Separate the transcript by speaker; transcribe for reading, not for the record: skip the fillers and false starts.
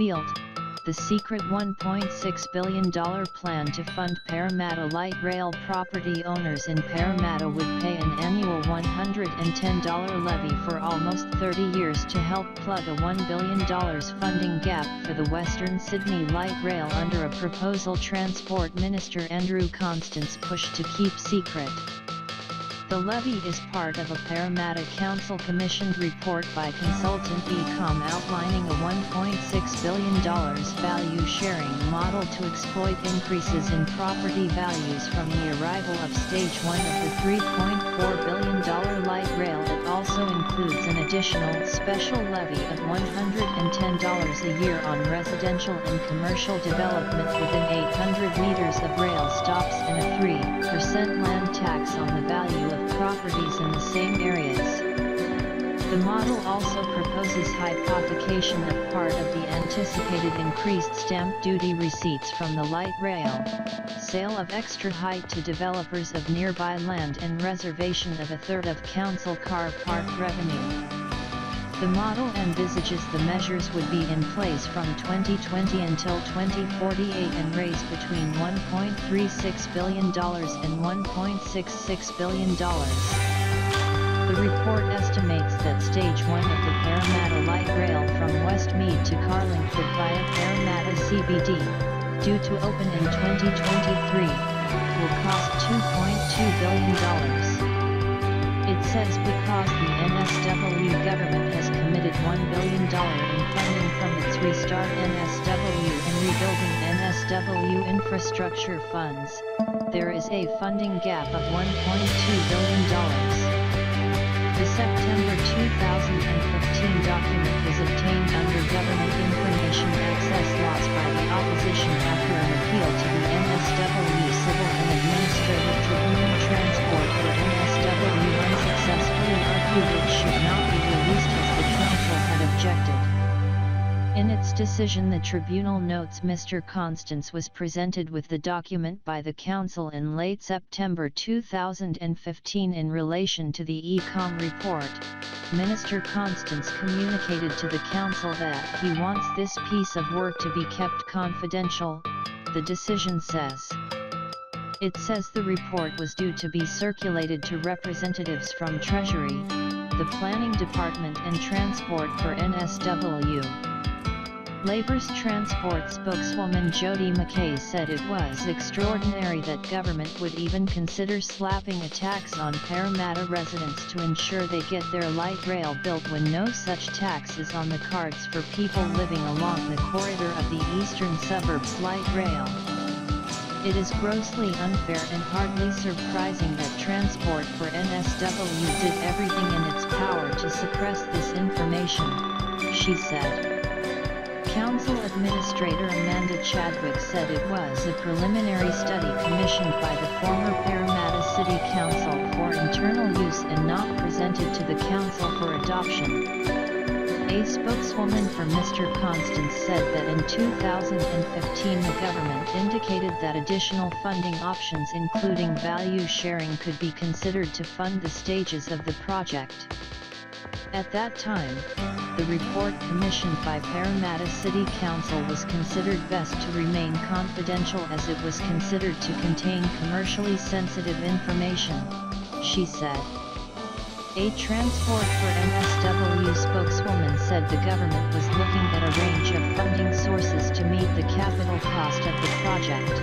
Speaker 1: revealed, the secret $1.6 billion plan to fund Parramatta light rail property owners in Parramatta would pay an annual $110 levy for almost 30 years to help plug a $1 billion funding gap for the Western Sydney light rail under a proposal Transport Minister Andrew Constance pushed to keep secret. The levy is part of a Parramatta Council-commissioned report by consultant Ecom outlining a $1.6 billion value-sharing model to exploit increases in property values from the arrival of Stage 1 of the $3.4 billion light rail. It also includes an additional special levy of $110 a year on residential and commercial development within 800 metres of rail stops and a 3% land tax on the value of properties in the same areas. The model also proposes hypothecation of part of the anticipated increased stamp duty receipts from the light rail, sale of extra height to developers of nearby land and reservation of a third of council car park revenue. The model envisages the measures would be in place from 2020 until 2048 and raise between $1.36 billion and $1.66 billion. The report estimates that Stage 1 of the Parramatta light rail from Westmead to Carlingford via Parramatta CBD, due to open in 2023, will cost $2.2 billion. It says because the NSW government has committed $1 billion in funding from its Restart NSW and Rebuilding NSW infrastructure funds, there is a funding gap of $1.2 billion. The September 2015 document was obtained under Government Information Access laws by the opposition after an appeal to the NSW Civil and Administrative Tribunal. Transport for NSW unsuccessfully argued it should not be released as the council had objected. In its decision, the tribunal notes Mr. Constance was presented with the document by the council in late September 2015 in relation to the Ecom report. Minister Constance communicated to the council that he wants this piece of work to be kept confidential, the decision says. It says the report was due to be circulated to representatives from Treasury, the Planning Department and Transport for NSW. Labour's transport spokeswoman Jody McKay said it was extraordinary that government would even consider slapping a tax on Parramatta residents to ensure they get their light rail built when no such tax is on the cards for people living along the corridor of the eastern suburbs light rail. It is grossly unfair and hardly surprising that Transport for NSW did everything in its power to suppress this information, she said. Council Administrator Amanda Chadwick said it was a preliminary study commissioned by the former Parramatta City Council for internal use and not presented to the Council for adoption. A spokeswoman for Mr. Constance said that in 2015 the government indicated that additional funding options including value sharing could be considered to fund the stages of the project. At that time, the report commissioned by Parramatta City Council was considered best to remain confidential as it was considered to contain commercially sensitive information, she said. A Transport for NSW spokeswoman said the government was looking at a range of funding sources to meet the capital cost of the project.